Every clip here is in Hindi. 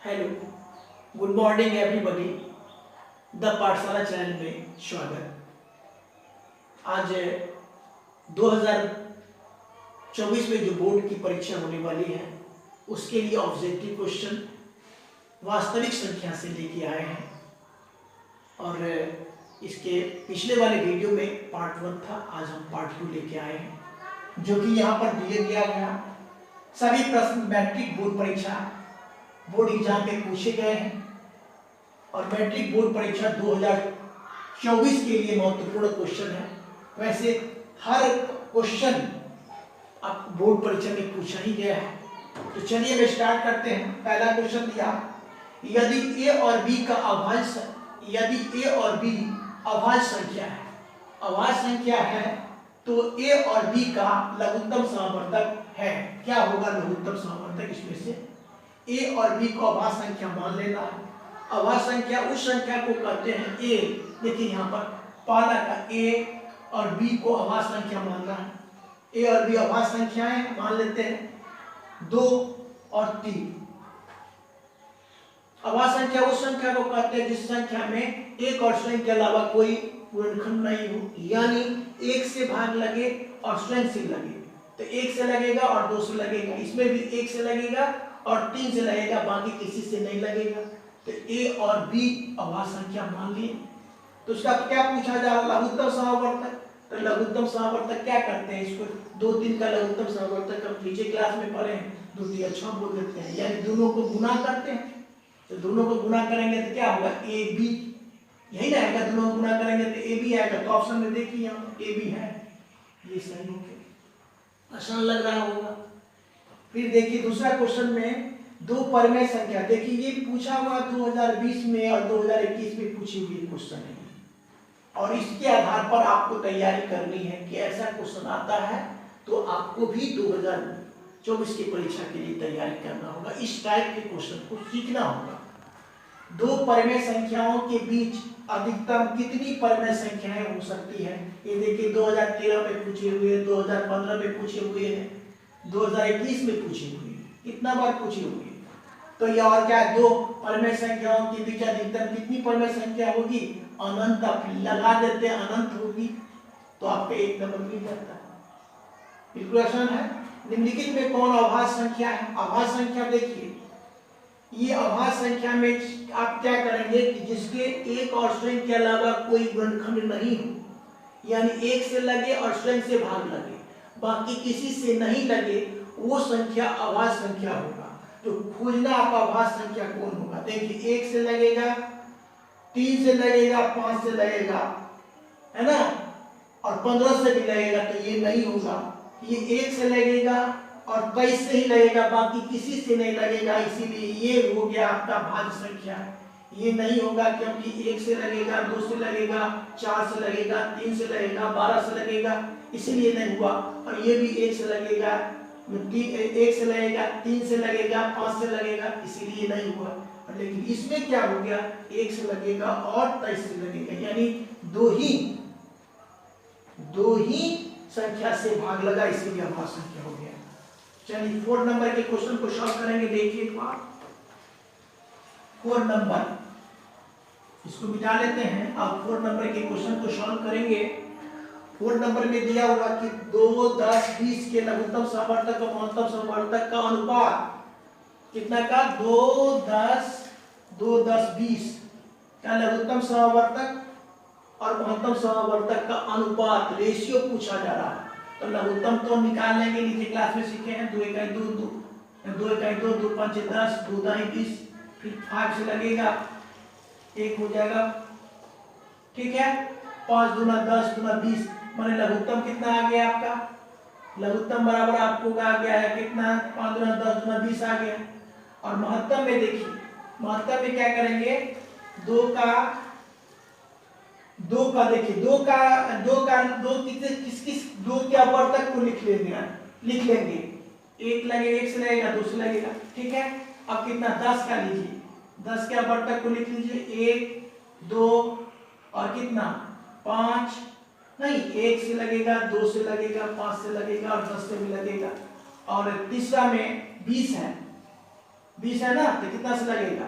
Hello, good morning everybody. The पाठशाला चैनल में स्वागत। आज 2024 में जो बोर्ड की परीक्षा होने वाली है उसके लिए ऑब्जेक्टिव क्वेश्चन वास्तविक संख्या से लेके आए हैं। और इसके पिछले वाले वीडियो में पार्ट 1 था, आज हम पार्ट 2 लेके आए हैं, जो कि यहाँ पर दिए गया सभी प्रश्न मैट्रिक बोर्ड परीक्षा बोर्ड एग्जाम में पूछे गए हैं। और मैट्रिक बोर्ड परीक्षा 2024 के लिए महत्वपूर्ण क्वेश्चन है। वैसे हर क्वेश्चन आप बोर्ड परीक्षा में पूछा ही गया है। तो चलिए मैं स्टार्ट करते हैं। पहला क्वेश्चन दिया, यदि ए और बी अभाज्य संख्या है, अभाज्य संख्या है तो ए और बी का लघुत्तम समावर्तक है। क्या होगा लघुत्तम समावर्तक? इसमें से ए और बी को अभाज्य संख्या मान लेना है। अभाज्य संख्या उस संख्या को कहते हैं ए, देखिए यहाँ पर पहला का ए और बी को अभाज्य संख्या मानना है। ए और बी अभाज्य संख्याएं मान लेते हैं 2 और 3। अभाज्य संख्या उस संख्या को कहते हैं जिस संख्या में एक और स्वयं के अलावा कोई गुणनखंड नहीं हो, यानी एक से भाग लगे और स्वयं से लगे। तो एक से लगेगा और 2 से लगेगा, इसमें भी एक से लगेगा और 3 से लगेगा, बाकी किसी से नहीं लगेगा। तो ए और बी अभाज्य संख्या मान लिए। तो उसका क्या पूछा जा रहा? लघुत्तम समावर्तक। तो लघुत्तम समावर्तक क्या करते हैं? इसको 2 3 का लघुत्तम समावर्तक हम पीछे क्लास में पढ़े हैं, 2 3 अच्छा बोल देते हैं, यानी दोनों को गुना करते हैं। तो दोनों को गुना करेंगे तो क्या होगा? ए बी, यही ना आएगा। दोनों को गुना करेंगे तो ए बी आएगा। तो ऑप्शन में देखिए यहाँ ए बी है, ये सही हो गया। आसान लग रहा होगा। फिर देखिए दूसरा क्वेश्चन में दो परिमेय संख्या, देखिए ये पूछा हुआ 2020 में और 2021 में पूछी हुई क्वेश्चन है। और इसके आधार पर आपको तैयारी करनी है कि ऐसा क्वेश्चन आता है तो आपको भी 2024 की परीक्षा के लिए तैयारी करना होगा। इस टाइप के क्वेश्चन को सीखना होगा। दो परिमेय संख्याओं के बीच अधिकतम कितनी परिमेय संख्याएं हो सकती है? ये देखिए 2013 में पूछे हुए, 2015 में पूछे हुए हैं, 2021 में पूछे हुए, कितना बार पूछे हुए। तो ये और क्या है? दो परिमेय संख्याओं के बीच अधिकतम कितनी परिमेय संख्या होगी? अनंत। आप लगा देते हैं अनंत होगी तो आपका 1 नंबर मिल जाता है। बिल्कुल आसान है। निम्नलिखित में कौन अभाज्य संख्या है? अभाज्य संख्या देखिए, ये अभाज्य संख्या में आप क्या करेंगे कि जिसके एक और स्वयं के अलावा कोई गुणनखंड नहीं हो, यानी एक से लगे और स्वयं से भाग लगे, बाकी किसी से नहीं लगे, वो संख्या अभाज्य संख्या होगा। तो खोजना आपका अभाज्य संख्या कौन होगा? देखिए 1 से लगेगा, 3 से लगेगा, 5 से लगेगा, है ना, और 15 से भी लगेगा, तो ये नहीं होगा। ये 1 से लगेगा और 23 से ही लगेगा, बाकी किसी से नहीं लगेगा, इसीलिए ये हो गया आपका भाज्य संख्या। ये नहीं होगा क्योंकि 1 से लगेगा, 2 से लगेगा, 4 से लगेगा, 3 से लगेगा, 12 से लगेगा, इसीलिए नहीं हुआ। और ये भी 1 से लगेगा, 1 से लगेगा, 3 से लगेगा, 5 से लगेगा, इसीलिए नहीं हुआ। लेकिन इसमें क्या हो गया? 1 से लगेगा और 23 से लगेगा, यानी दो ही संख्या से भाग लगा, इसीलिए अभाज्य संख्या हो गया। चलिए 4 नंबर के क्वेश्चन को सॉल्व करेंगे। देखिए एक बार 4 नंबर, इसको मिटा लेते हैं। अब 4 नंबर के क्वेश्चन को सॉल्व करेंगे। 4 नंबर में दिया हुआ कि 2, 10, 20 के लघुत्तम समावर्तक और महत्तम समावर्तक का अनुपात कितना का? 2, 10, 20 का लघुत्तम समावर्तक और महत्तम समावर्तक का अनुपात, रेशियो पूछा जा रहा है। तो लघुत्तम तो निकाल लेंगे, नीचे क्लास में सीखे हैं। 2 1 2 2 2 1 2 2 5 10 2 9 20, फिर 5 से लगेगा, 1 हो जाएगा, ठीक है। 5 दूना 10 दूना 20, माने लघुत्तम कितना आ गया आपका? लघुत्तम बराबर आपको आ गया है कितना? 5 दूना 10 दूना 20 आ गया। और महत्तम में देखिए, महत्तम में क्या करेंगे? 2 देखिए 2 के अपवर्तक को लिख लेंगे। 1 लगेगा, 1 से लगेगा, 2 से लगेगा, ठीक है। अब कितना? 10 का लीजिए, 10 के अपवर्तक को लिख लीजिए, 1 2 और कितना? 5 नहीं, 1 से लगेगा, 2 से लगेगा, 5 से लगेगा और 10 से भी लगेगा। और तीसरा में 20 है, 20 है ना, तो कितना से लगेगा?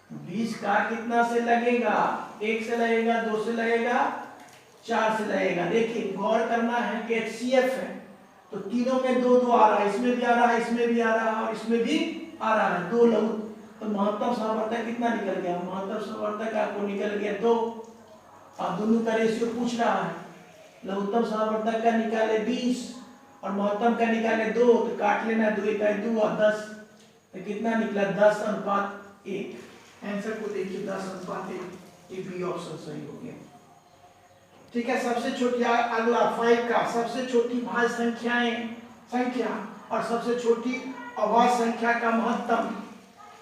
20 का कितना से लगेगा? 1 से लगेगा, 2 से लगेगा, 4 से लगेगा। देखिए गौर करना है कि HCF है तो तीनों में 2 2 आ रहा है, इसमें भी आ रहा है, इसमें भी आ रहा है और इसमें भी आ रहा है, 2 लघु। तो महत्तम सामर्थ्य कितना निकल गया? महत्तम सामर्थ्य आपको निकल गया 2, और दोनों का रेशियो पूछ रहा है। लघुत्तम सामर्थ्य का निकाले 20 और महत्तम का निकाले 2, तो काट लेना 2 का 2 और 10, तो कितना निकला? 10:1। आंसर को देखिए 10:1, ये बी ऑप्शन सही हो गया। ठीक है, सबसे छोटी अगला 5 का सबसे छोटी भाज्य संख्या और सबसे छोटी अभाज्य संख्या का महत्तम।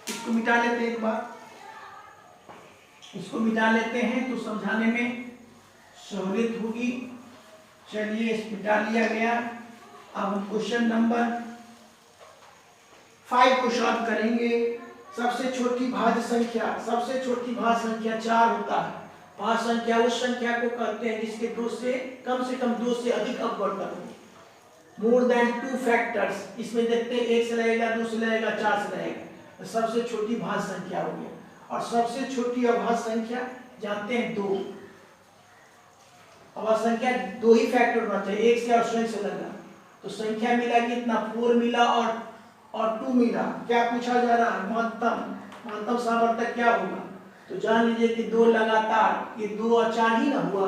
इसको मिटा लेते हैं एक बार, इसको मिटा लेते हैं तो समझाने में सहूलियत होगी। चलिए इस मिटा लिया गया। अब हम क्वेश्चन नंबर 5 को सॉल्व करेंगे। सबसे छोटी भाज्य संख्या 4 होता है। भाज्य संख्या उस संख्या को कहते हैं जिसके दो से कम 2 से अधिक अपवर्तक हो, मोर देन 2 फैक्टर्स। इसमें देखते हैं 1 से लगेगा, 2 से लगेगा, 4 से लगेगा, तो सबसे छोटी भाज्य संख्या हो गया। और सबसे छोटी अभाज्य संख्या जानते हैं 2। अभाज्य संख्या 2 ही फैक्टर होना चाहिए, 1 से और स्वयं से लगा, तो संख्या मिला कितना? 4 मिला और 2 मिला। क्या पूछा जा रहा है? महत्तम सामर्थ्य क्या होगा? तो जान लीजिए कि 2 लगातार, ये 2 और 4 ही ना हुआ,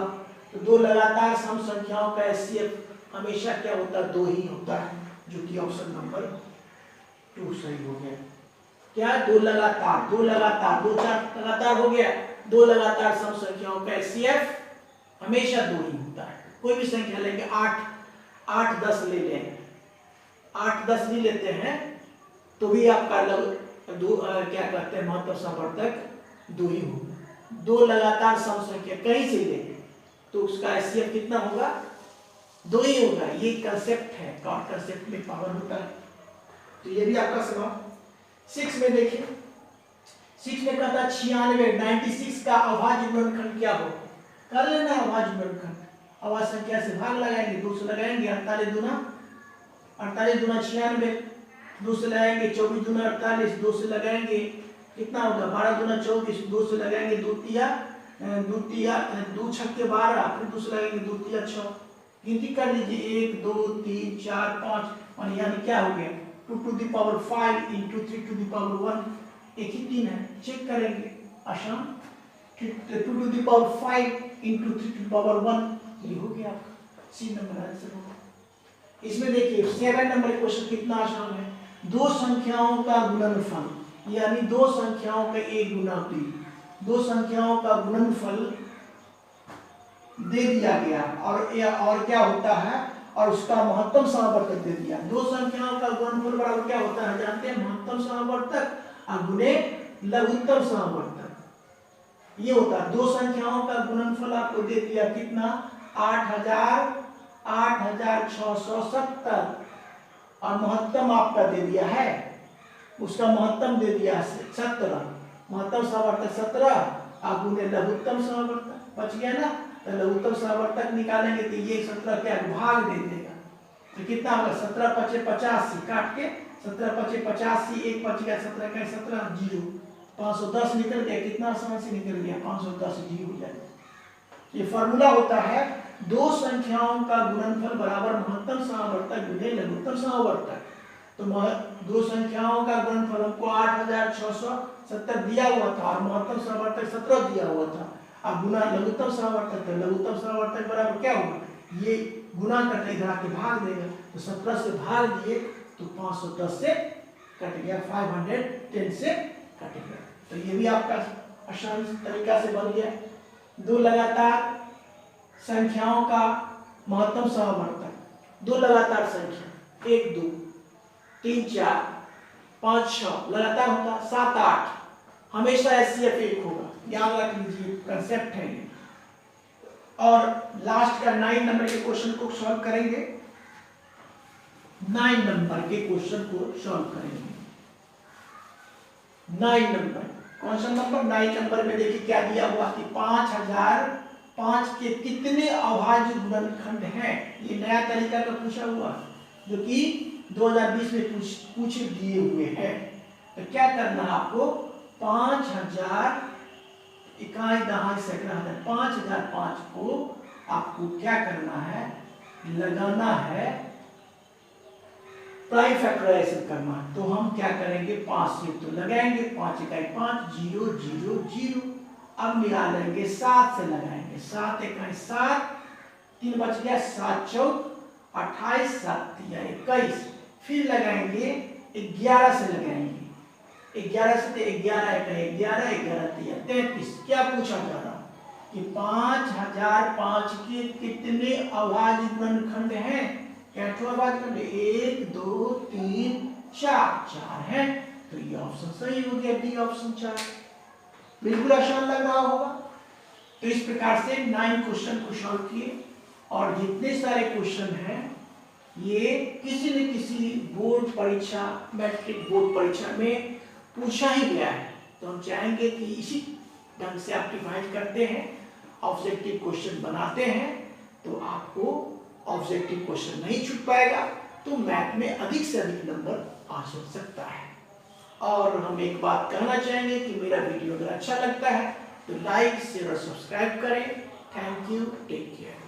तो 2 लगातार सम संख्याओं का HCF हमेशा क्या होता है? 2 ही होता है, जो कि ऑप्शन नंबर 2 सही हो गया। क्या? 2 लगातार, 2 4 लगातार हो गया। 2 लगातार सम संख्याओं का HCF हमेशा 2 ही होता है। कोई भी संख्या लेंगे, 8 10 ले लें, 8 10 भी लेते हैं तो भी आपका क्या कहते हैं? महत्तम सामर्थ्य 2 ही होगा। 2 लगातार सम संख्या कहीं से लेंगे तो उसका HCF कितना होगा? 2 ही होगा। ये कंसेप्ट है, कंसेप्ट में पावर होता है। तो ये भी आपका सवाल 6 में देखिए। 6 में कहता 96 का अभाज्य गुणनखंड क्या हो? कर लेना अभाज्य गुणनखंड। अभाज्य संख्या से भाग लगाएंगे, 2 से लगाएंगे, 48 दूना 96, 2 से लगाएंगे, 24 दूना 48, 2 से लगाएंगे कितना होगा? 12 दूना 24, 2 से लगाएंगे 2 छक्के 12, फिर 2 से लगाएंगे 2 तिया 6। गिनती कर लीजिए 1 2 3 4 5, और यानी क्या हो गया? 2 to the power 5 into 3 to the power 1, एक ही 3 है, चेक करेंगे आसान। 2 to the power 5 into 3 to the power 1, ये हो गया आपका सी नंबर आंसर होगा। इसमें देखिए 7 नंबर क्वेश्चन कितना आसान है। 2 संख्याओं का गुणनफल, यानी 2 संख्याओं का एक गुना 2 संख्याओं का गुणनफल दे दिया गया और क्या होता है? और उसका महत्तम सामर्थ्य दे दिया। 2 संख्याओं का गुणनफल बराबर क्या होता है? जानते हैं? महत्तम सामर्थ्य और गुणे लघुत्तम सामर्थ्य, ये होता है। 2 संख्याओं का गुणनफल आपको दे दिया कितना? 8670, और महत्तम आपका दे दिया है, उसका महत्तम दे दिया 17, महत्तम सामर्थ्य 17 और गुणे लघुत्तम सामर्थ्य, बच गया ना? तो लघुत्तम सामर्थ्य निकालेंगे तो ये 17 क्या भाग दे देगा, तो कितना होगा? 17 5 85, काट के 17 5 85, 1 बच गया, 17 का 17 0, 510 निकल गया। कितना आसान से निकल गया? 510 0 हो जाएगा। ये फॉर्मूला होता है 2 संख्याओं का गुणनफल बराबर महत्तम सामर्थ्य गुणे लघुत्तम सामर्थ्य। तो 2 संख्याओं का गुणनफल हमको 8670 दिया हुआ था और महत्तम सामर्थ्य 17 दिया हुआ था। अब गुना लघुत्तम सामर्थ्य, तो लघुत्तम सामर्थ्य बराबर क्या होगा? ये गुना करके इधर आके भाग देगा, तो 17 से भाग दिए तो 510 से कट गया, 510 से कट गया। तो ये भी आपका आसान तरीका से बन गया। 2 लगातार संख्याओं का महत्तम सामर्थ्य, 2 लगातार संख्या 1 2 3 4 5 6 लगातार होता, 7 8 हमेशा HCF 1 होगा, याद रख लीजिए, कंसेप्ट है ये। और लास्ट का 9 नंबर के क्वेश्चन को सॉल्व करेंगे। 9 नंबर के क्वेश्चन को सॉल्व करेंगे। 9 नंबर, कौन सा नंबर? 9 नंबर में देखिए क्या दिया हुआ कि 5005 के कितने अभाज्य गुणनखंड हैं। ये नया तरीका का पूछा हुआ जो कि 2020 में पूछ दिए हुए हैं। तो क्या करना है आपको, 5000 इकाई दहाई सैकड़ा हजार 5005 को आपको क्या करना है, लगाना है, प्राइम फैक्टराइजेशन करना है। तो हम क्या करेंगे, 5 से तो लगाएंगे, 5 इकाई 5 0 0 0। अब मिला लेंगे, 7 से लगाएंगे, 7 इकाई 7, 3 बच गया, 7 चौक 28, 7 21। फिर लगाएंगे 11 से लगाएंगे, 11 से, तो 11 इकाई 11, 11 33। क्या पूछा जा रहा कि 5005 के कितने अभाज्य गुणनखंड हैं, क्या अभाज्य खंड, 1 2 3 4, 4 है। तो ये ऑप्शन सही हो गया, बी ऑप्शन 4। बिल्कुल आसान लग रहा होगा। तो इस प्रकार से 9 क्वेश्चन को सॉल्व किए, और जितने सारे क्वेश्चन हैं ये किसी न किसी बोर्ड परीक्षा, मैट्रिक बोर्ड परीक्षा में पूछा ही गया है। तो हम चाहेंगे कि इसी ढंग से आप डिवाइड करते हैं, ऑब्जेक्टिव क्वेश्चन बनाते हैं, तो आपको ऑब्जेक्टिव क्वेश्चन नहीं छूट पाएगा, तो मैथ में अधिक से अधिक नंबर आ सकता है। और हम एक बात कहना चाहेंगे कि मेरा वीडियो अगर अच्छा लगता है तो लाइक शेयर और सब्सक्राइब करें। Thank you, take care.